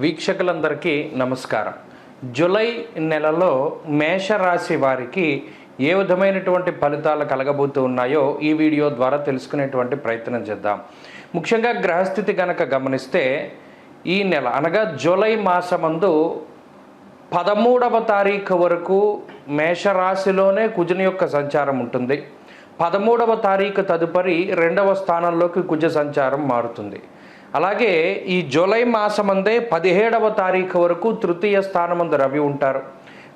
వీక్షకులందరికీ నమస్కారం. జూలై నెలలో మేషరాశి వారికి ఏ విధమైనటువంటి ఫలితాలు కలగబోతూ ఉన్నాయో ఈ వీడియో ద్వారా తెలుసుకునేటువంటి ప్రయత్నం చేద్దాం. ముఖ్యంగా గ్రహస్థితి కనుక గమనిస్తే ఈ నెల అనగా జూలై మాసమందు 13వ తారీఖు వరకు మేషరాశిలోనే కుజుని యొక్క సంచారం ఉంటుంది. 13వ తారీఖు తదుపరి 2వ స్థానంలోకి కుజ సంచారం మారుతుంది. అలాగే ఈ జూలై మాసమందే 17వ తారీఖు వరకు తృతీయ స్థానమందు రవి ఉంటారు.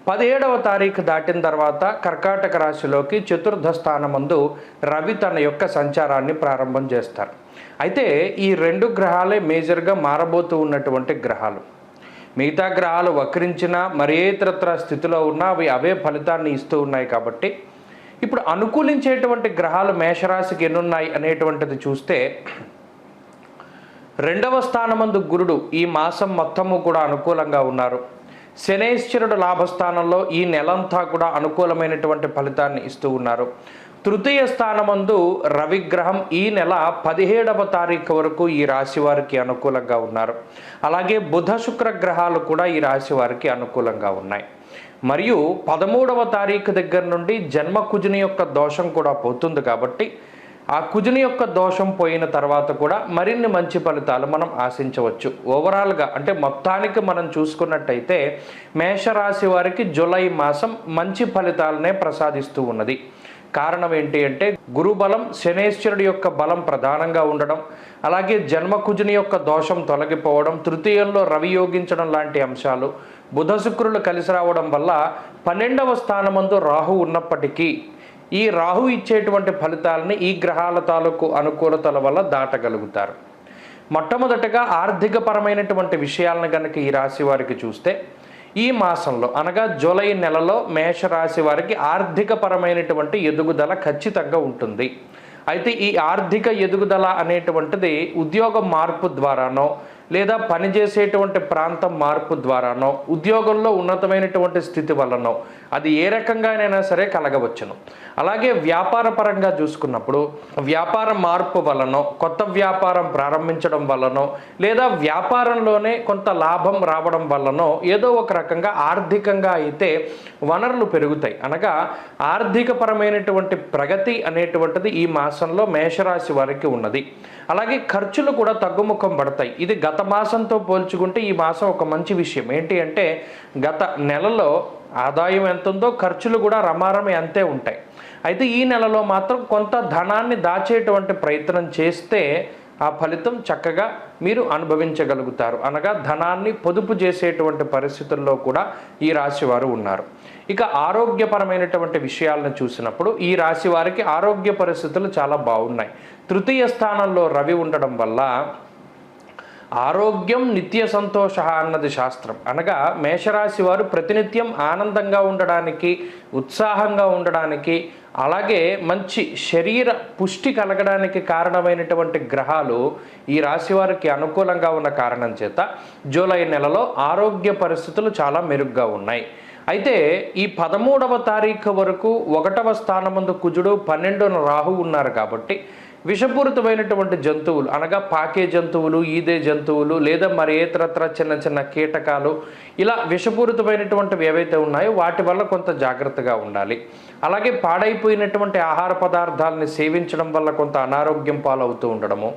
17వ తారీఖు దాటిన తర్వాత కర్కాటక రాశిలోకి చతుర్థ స్థానమందు రవి తన యొక్క సంచారాన్ని ప్రారంభం చేస్తారు. అయితే ఈ రెండు గ్రహాలే మేజర్గా మారబోతూ ఉన్నటువంటి గ్రహాలు. మిగతా గ్రహాలు వక్రించినా మరేతరత్ర స్థితిలో ఉన్నా అవి అవే ఫలితాన్ని ఇస్తూ ఉన్నాయి. కాబట్టి ఇప్పుడు అనుకూలించేటువంటి గ్రహాలు మేషరాశికి ఎన్నున్నాయి అనేటువంటిది చూస్తే 2వ స్థానమందు గురుడు ఈ మాసం మొత్తము కూడా అనుకూలంగా ఉన్నారు. శనైశ్వరుడు లాభస్థానంలో ఈ నెలంతా కూడా అనుకూలమైనటువంటి ఫలితాన్ని ఇస్తూ ఉన్నారు. తృతీయ స్థానమందు రవిగ్రహం ఈ నెల 17వ తారీఖు వరకు ఈ రాశి వారికి అనుకూలంగా ఉన్నారు. అలాగే బుధ శుక్ర గ్రహాలు కూడా ఈ రాశి వారికి అనుకూలంగా ఉన్నాయి. మరియు 13వ తారీఖు దగ్గర నుండి జన్మ కుజుని యొక్క దోషం కూడా పోతుంది. కాబట్టి ఆ కుజుని యొక్క దోషం పోయిన తర్వాత కూడా మరిన్ని మంచి ఫలితాలు మనం ఆశించవచ్చు. ఓవరాల్గా అంటే మొత్తానికి మనం చూసుకున్నట్టయితే మేషరాశి వారికి జూలై మాసం మంచి ఫలితాలనే ప్రసాదిస్తూ ఉన్నది. కారణం ఏంటి అంటే గురుబలం, శనేశ్వరుడి యొక్క బలం ప్రధానంగా ఉండడం, అలాగే జన్మకుజుని యొక్క దోషం తొలగిపోవడం, తృతీయంలో రవి యోగించడం లాంటి అంశాలు, బుధ శుక్రులు కలిసి రావడం వల్ల 12వ స్థానమందు రాహు ఉన్నప్పటికీ ఈ రాహు ఇచ్చేటువంటి ఫలితాలని ఈ గ్రహాల తాలూకు అనుకూలతల వల్ల దాటగలుగుతారు. మొట్టమొదటగా ఆర్థికపరమైనటువంటి విషయాలను కనుక ఈ రాశి వారికి చూస్తే ఈ మాసంలో అనగా జూలై నెలలో మేషరాశి వారికి ఆర్థికపరమైనటువంటి ఎదుగుదల ఖచ్చితంగా ఉంటుంది. అయితే ఈ ఆర్థిక ఎదుగుదల అనేటువంటిది ఉద్యోగ మార్పు ద్వారానో లేదా పనిచేసేటువంటి ప్రాంతం మార్పు ద్వారానో ఉద్యోగంలో ఉన్నతమైనటువంటి స్థితి వల్లనో అది ఏ రకంగానైనా సరే కలగవచ్చును. అలాగే వ్యాపార పరంగా చూసుకున్నప్పుడు వ్యాపార మార్పు వలనో కొత్త వ్యాపారం ప్రారంభించడం వల్లనో లేదా వ్యాపారంలోనే కొంత లాభం రావడం వల్లనో ఏదో ఒక రకంగా ఆర్థికంగా అయితే వనరులు పెరుగుతాయి. అనగా ఆర్థికపరమైనటువంటి ప్రగతి అనేటువంటిది ఈ మాసంలో మేషరాశి వారికి ఉన్నది. అలాగే ఖర్చులు కూడా తగ్గుముఖం పడతాయి. ఇది గత మాసంతో పోల్చుకుంటే ఈ మాసం ఒక మంచి విషయం ఏంటి అంటే గత నెలలో ఆదాయం ఎంత ఉందో ఖర్చులు కూడా రమారమి అంతే ఉంటాయి. అయితే ఈ నెలలో మాత్రం కొంత ధనాన్ని దాచేటువంటి ప్రయత్నం చేస్తే ఆ ఫలితం చక్కగా మీరు అనుభవించగలుగుతారు. అనగా ధనాన్ని పొదుపు చేసేటువంటి పరిస్థితుల్లో కూడా ఈ రాశి వారు ఉన్నారు. ఇక ఆరోగ్యపరమైనటువంటి విషయాలను చూసినప్పుడు ఈ రాశి వారికి ఆరోగ్య పరిస్థితులు చాలా బాగున్నాయి. తృతీయ స్థానంలో రవి ఉండడం వల్ల ఆరోగ్యం నిత్య సంతోష అన్నది శాస్త్రం. అనగా మేషరాశి వారు ప్రతినిత్యం ఆనందంగా ఉండడానికి, ఉత్సాహంగా ఉండడానికి, అలాగే మంచి శరీర పుష్టి కలగడానికి కారణమైనటువంటి గ్రహాలు ఈ రాశి వారికి అనుకూలంగా ఉన్న కారణం చేత జూలై నెలలో ఆరోగ్య పరిస్థితులు చాలా మెరుగ్గా ఉన్నాయి. అయితే ఈ 13వ తారీఖు వరకు 1వ స్థానమందు కుజుడు, 12న రాహు ఉన్నారు. కాబట్టి విషపూరితమైనటువంటి జంతువులు అనగా పాకే జంతువులు, ఈదే జంతువులు లేదా మరి ఏతరత్ర చిన్న చిన్న కీటకాలు ఇలా విషపూరితమైనటువంటివి ఏవైతే ఉన్నాయో వాటి వల్ల కొంత జాగ్రత్తగా ఉండాలి. అలాగే పాడైపోయినటువంటి ఆహార పదార్థాలని సేవించడం వల్ల కొంత అనారోగ్యం పాలవుతూ ఉండడము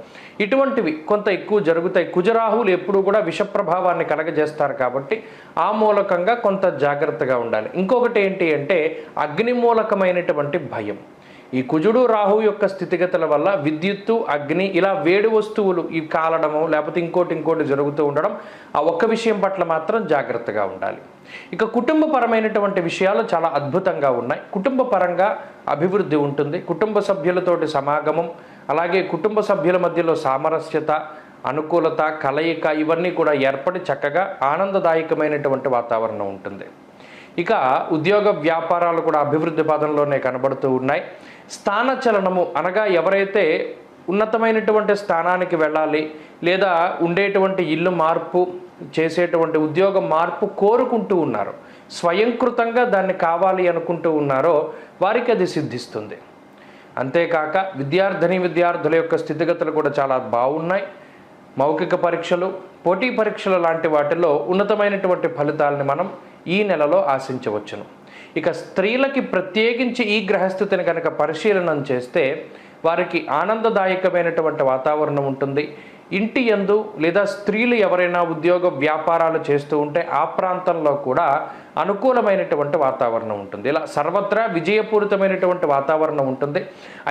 ఇటువంటివి కొంత ఎక్కువ జరుగుతాయి. కుజరాహువులు ఎప్పుడూ కూడా విష ప్రభావాన్ని కలగజేస్తారు. కాబట్టి ఆ మూలకంగా కొంత జాగ్రత్తగా ఉండాలి. ఇంకొకటి ఏంటి అంటే అగ్ని మూలకమైనటువంటి భయం. ఈ కుజుడు రాహు యొక్క స్థితిగతుల వల్ల విద్యుత్తు, అగ్ని ఇలా వేడి వస్తువులు ఇవి కాలడము లేకపోతే ఇంకోటి జరుగుతూ ఉండడం ఆ ఒక్క విషయం పట్ల మాత్రం జాగ్రత్తగా ఉండాలి. ఇక కుటుంబపరమైనటువంటి విషయాలు చాలా అద్భుతంగా ఉన్నాయి. కుటుంబ పరంగా అభివృద్ధి ఉంటుంది. కుటుంబ సభ్యులతోటి సమాగమం, అలాగే కుటుంబ సభ్యుల మధ్యలో సామరస్యత, అనుకూలత, కలయిక ఇవన్నీ కూడా ఏర్పడి చక్కగా ఆనందదాయకమైనటువంటి వాతావరణం ఉంటుంది. ఇక ఉద్యోగ వ్యాపారాలు కూడా అభివృద్ధి పదంలోనే కనబడుతూ ఉన్నాయి. స్థానచలనము అనగా ఎవరైతే ఉన్నతమైనటువంటి స్థానానికి వెళ్ళాలి లేదా ఉండేటువంటి ఇల్లు మార్పు చేసేటువంటి ఉద్యోగ మార్పు కోరుకుంటూ ఉన్నారు, స్వయంకృతంగా దాన్ని కావాలి అనుకుంటూ ఉన్నారో వారికి అది సిద్ధిస్తుంది. అంతేకాక విద్యార్థినుల యొక్క స్థితిగతులు కూడా చాలా బాగున్నాయి. మౌఖిక పరీక్షలు, పోటీ పరీక్షలు లాంటి వాటిల్లో ఉన్నతమైనటువంటి ఫలితాలని మనం ఈ నెలలో ఆశించవచ్చును. ఇక స్త్రీలకి ప్రత్యేకించి ఈ గ్రహస్థితిని కనుక పరిశీలనం చేస్తే వారికి ఆనందదాయకమైనటువంటి వాతావరణం ఉంటుంది. ఇంటి యందు లేదా స్త్రీలు ఎవరైనా ఉద్యోగ వ్యాపారాలు చేస్తూ ఉంటే ఆ ప్రాంతంలో కూడా అనుకూలమైనటువంటి వాతావరణం ఉంటుంది. ఇలా సర్వత్రా విజయపూరితమైనటువంటి వాతావరణం ఉంటుంది.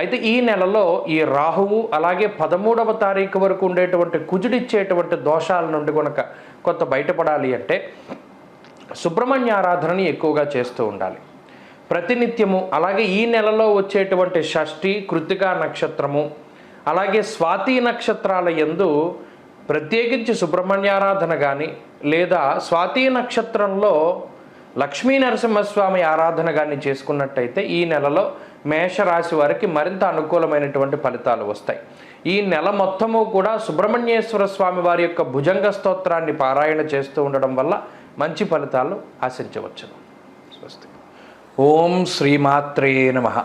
అయితే ఈ నెలలో ఈ రాహువు అలాగే 13వ తారీఖు వరకు ఉండేటువంటి కుజుడిచ్చేటువంటి దోషాల నుండి కనుక కొంత బయటపడాలి అంటే సుబ్రహ్మణ్య ఆరాధనని ఎక్కువగా చేస్తూ ఉండాలి ప్రతినిత్యము. అలాగే ఈ నెలలో వచ్చేటువంటి షష్ఠి, కృత్తికా నక్షత్రము, అలాగే స్వాతి నక్షత్రాల యందు ప్రత్యేకించి సుబ్రహ్మణ్యారాధన కానీ లేదా స్వాతి నక్షత్రంలో లక్ష్మీ నరసింహస్వామి ఆరాధన కానీ చేసుకున్నట్టయితే ఈ నెలలో మేషరాశి వారికి మరింత అనుకూలమైనటువంటి ఫలితాలు వస్తాయి. ఈ నెల మొత్తము కూడా సుబ్రహ్మణ్యేశ్వర స్వామి వారి యొక్క భుజంగ స్తోత్రాన్ని పారాయణ చేస్తూ ఉండడం వల్ల మంచి ఫలితాలు ఆశించవచ్చును. స్వస్తి. ఓం శ్రీమాత్రే నమః.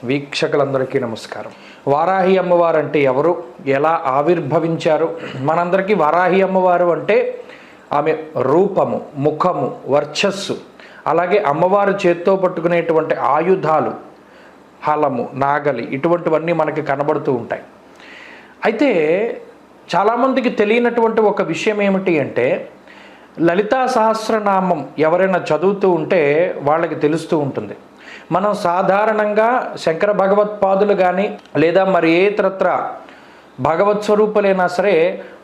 వీక్షకులందరికీ నమస్కారం. వారాహి అమ్మవారు అంటే ఎవరు, ఎలా ఆవిర్భవించారు? మనందరికీ వారాహి అమ్మవారు అంటే ఆమె రూపము, ముఖము, వర్చస్సు, అలాగే అమ్మవారు చేత్తో పట్టుకునేటువంటి ఆయుధాలు, హలము, నాగలి, ఇటువంటివన్నీ మనకి కనబడుతూ ఉంటాయి. అయితే చాలామందికి తెలియనటువంటి ఒక విషయం ఏమిటి అంటే లలితా సహస్రనామం ఎవరైనా చదువుతూ ఉంటే వాళ్ళకి తెలుస్తూ ఉంటుంది. మనం సాధారణంగా శంకర భగవత్పాదులు కానీ లేదా మరి ఏ ఇతరత్ర భగవత్ స్వరూపులైనా సరే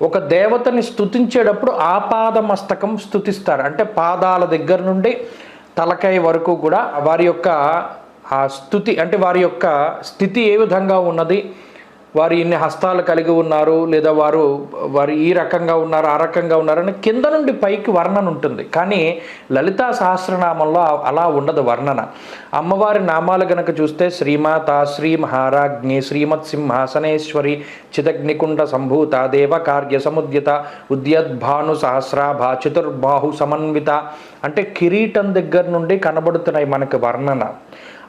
ఒక దేవతని స్తుతించేటప్పుడు ఆపాద మస్తకం స్తుతిస్తారు. అంటే పాదాల దగ్గర నుండి తలకాయ వరకు కూడా వారి యొక్క ఆ స్తుతి, అంటే వారి యొక్క స్థితి ఏ విధంగా ఉన్నది, వారు ఇన్ని హస్తాలు కలిగి ఉన్నారు లేదా వారు ఈ రకంగా ఉన్నారు ఆ రకంగా ఉన్నారని కింద నుండి పైకి వర్ణన ఉంటుంది. కానీ లలితా సహస్రనామంలో అలా ఉండదు వర్ణన. అమ్మవారి నామాలు గనక చూస్తే శ్రీమాత, శ్రీ మహారాజ్ఞి, శ్రీమత్ సింహాసనేశ్వరి, చిదగ్నికుండ సంభూత, దేవకార్య సముద్యత, ఉద్యద్భాను సహస్రాభ, చతుర్బాహు సమన్విత, అంటే కిరీటం దగ్గర నుండి కనబడుతున్నాయి మనకి వర్ణన.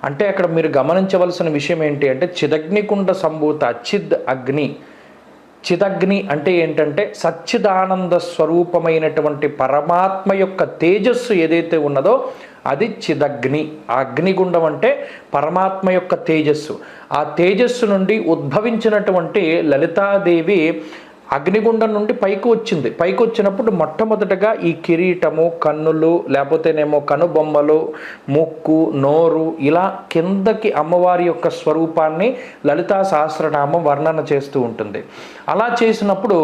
అంటే అక్కడ మీరు గమనించవలసిన విషయం ఏంటి అంటే చిదగ్నికుండ సంభూత, చిద్ అగ్ని. చిదగ్ని అంటే ఏంటంటే సచ్చిదానంద స్వరూపమైనటువంటి పరమాత్మ యొక్క తేజస్సు ఏదైతే ఉన్నదో అది చిదగ్ని. ఆ అగ్నిగుండం అంటే పరమాత్మ యొక్క తేజస్సు. ఆ తేజస్సు నుండి ఉద్భవించినటువంటి లలితాదేవి అగ్నిగుండం నుండి పైకి వచ్చింది. పైకి వచ్చినప్పుడు మొట్టమొదటగా ఈ కిరీటము, కన్నులు, లేకపోతేనేమో కనుబొమ్మలు, ముక్కు, నోరు, ఇలా కిందకి అమ్మవారి యొక్క స్వరూపాన్ని లలితా సహస్రనామం వర్ణన చేస్తూ ఉంటుంది. అలా చేసినప్పుడు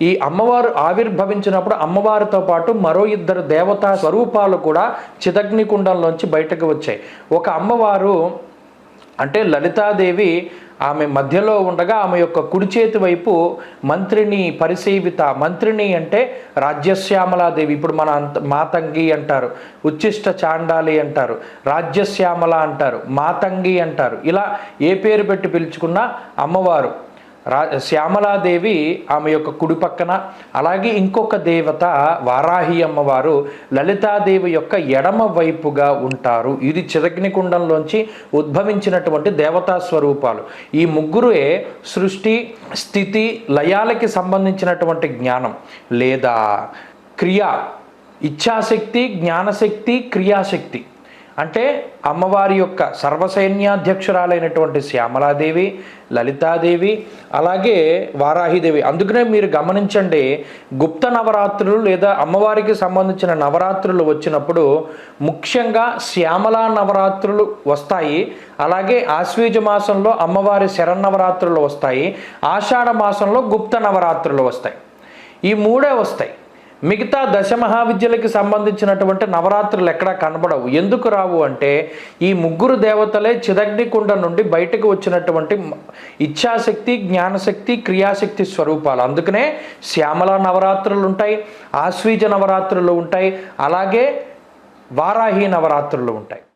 ఈ అమ్మవారు ఆవిర్భవించినప్పుడు అమ్మవారితో పాటు మరో 2 దేవతా స్వరూపాలు కూడా చిదగ్నికుండంలోంచి బయటకు వచ్చాయి. ఒక అమ్మవారు అంటే లలితాదేవి ఆమె మధ్యలో ఉండగా ఆమె యొక్క కుడి చేతి వైపు మంత్రిని పరిసేవిత. మంత్రిని అంటే రాజ్యశ్యామలాదేవి. ఇప్పుడు మన మాతంగి అంటారు, ఉచ్చిష్ట చాండాలి అంటారు, రాజ్యశ్యామల అంటారు, మాతంగి అంటారు. ఇలా ఏ పేరు పెట్టి పిలుచుకున్నా అమ్మవారు శ్యామలాదేవి ఆమె యొక్క కుడి పక్కన, అలాగే ఇంకొక దేవత వారాహి అమ్మవారు లలితాదేవి యొక్క ఎడమ వైపుగా ఉంటారు. ఇది చిదగ్నికుండంలోంచి ఉద్భవించినటువంటి దేవతా స్వరూపాలు. ఈ ముగ్గురే సృష్టి, స్థితి, లయాలకి సంబంధించినటువంటి జ్ఞానం లేదా క్రియ, ఇచ్ఛాశక్తి, జ్ఞానశక్తి, క్రియాశక్తి. అంటే అమ్మవారి యొక్క సర్వసైన్యాధ్యక్షురాలైనటువంటి శ్యామలాదేవి, లలితాదేవి, అలాగే వారాహిదేవి. అందుకనే మీరు గమనించండి, గుప్త నవరాత్రులు లేదా అమ్మవారికి సంబంధించిన నవరాత్రులు వచ్చినప్పుడు ముఖ్యంగా శ్యామలా నవరాత్రులు వస్తాయి. అలాగే ఆశ్వీజ మాసంలో అమ్మవారి శరన్నవరాత్రులు వస్తాయి. ఆషాఢ మాసంలో గుప్త నవరాత్రులు వస్తాయి. ఈ 3 వస్తాయి. మిగతా దశమహావిద్యలకి సంబంధించినటువంటి నవరాత్రులు ఎక్కడా కనబడవు. ఎందుకు రావు అంటే ఈ ముగ్గురు దేవతలే చిదగ్నికుండ నుండి బయటకు వచ్చినటువంటి ఇచ్ఛాశక్తి, జ్ఞానశక్తి, క్రియాశక్తి స్వరూపాలు. అందుకనే శ్యామల నవరాత్రులు ఉంటాయి, ఆశ్వీజ నవరాత్రులు ఉంటాయి, అలాగే వారాహి నవరాత్రులు ఉంటాయి.